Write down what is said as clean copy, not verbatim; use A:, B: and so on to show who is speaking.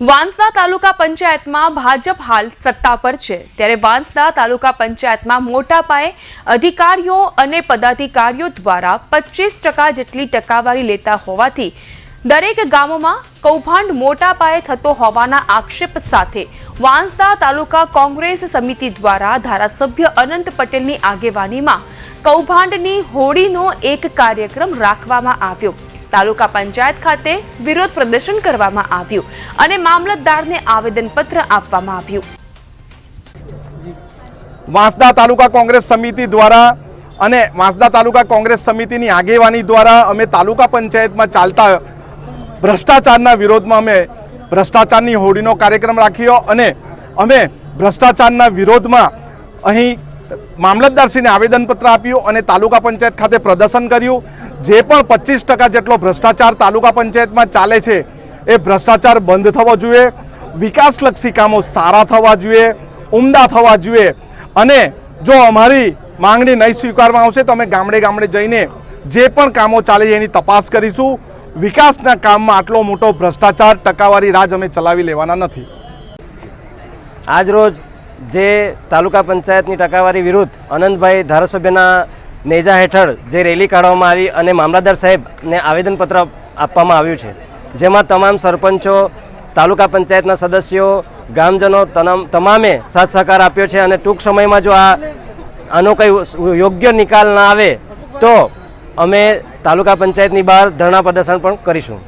A: વાંસદા તાલુકા પંચાયતમાં ભાજપ હાલ સત્તા પર છે ત્યારે વાંસદા તાલુકા પંચાયતમાં મોટા પાયે અધિકારીઓ અને પદાધિકારીઓ દ્વારા 25% જેટલી ટકાવારી લેતા હોવાથી દરેક ગામોમાં કૌભાંડ મોટા પાયે થતો હોવાના આક્ષેપ સાથે વાંસદા તાલુકા કોંગ્રેસ સમિતિ દ્વારા ધારાસભ્ય અનંત પટેલની આગેવાનીમાં કૌભાંડની હોળીનો એક કાર્યક્રમ રાખવામાં આવ્યો। તાલુકા પંચાયત ખાતે વિરોધ પ્રદર્શન કરવામાં આવ્યું અને મામલતદારને આવેદનપત્ર આપવામાં આવ્યું।
B: વાંસદા તાલુકા કોંગ્રેસ સમિતિ દ્વારા અને વાંસદા તાલુકા કોંગ્રેસ સમિતિની આગેવાની દ્વારા અમે તાલુકા પંચાયતમાં ચાલતા ભ્રષ્ટાચારના વિરોધમાં અમે ભ્રષ્ટાચારની હોળીનો કાર્યક્રમ રાખ્યો અને અમે ભ્રષ્ટાચારના વિરોધમાં અહીં મામલતદારશ્રીને આવેદનપત્ર આપ્યું અને તાલુકા પંચાયત ખાતે પ્રદર્શન કર્યું। જે પણ 25% જેટલો ભ્રષ્ટાચાર તાલુકા પંચાયતમાં ચાલે છે એ ભ્રષ્ટાચાર બંધ થવો જોઈએ, વિકાસલક્ષી કામો સારા થવા જોઈએ, ઉમદા થવા જોઈએ અને જો અમારી માંગણી નહીં સ્વીકારવામાં આવશે તો અમે ગામડે ગામડે જઈને જે પણ કામો ચાલે છે એની તપાસ કરીશું। વિકાસના કામમાં આટલો મોટો ભ્રષ્ટાચાર ટકાવારી રાજ અમે ચલાવી લેવાના નથી।
C: આજ રોજ જે તાલુકા પંચાયતની ટકાવારી વિરુદ્ધ અનંતભાઈ ધારાસભ્યના નેજા હેઠળ જે રેલી કાઢવામાં આવી અને મામલતદાર સાહેબને આવેદનપત્ર આપવામાં આવ્યું છે, જેમાં તમામ સરપંચો, તાલુકા પંચાયતના સદસ્યો, ગામજનો તમામે સાથ સહકાર આપ્યો છે અને ટૂંક સમયમાં જો આનો કંઈ યોગ્ય નિકાલ ના આવે તો અમે તાલુકા પંચાયતની બહાર ધરણા પ્રદર્શન પણ કરીશું।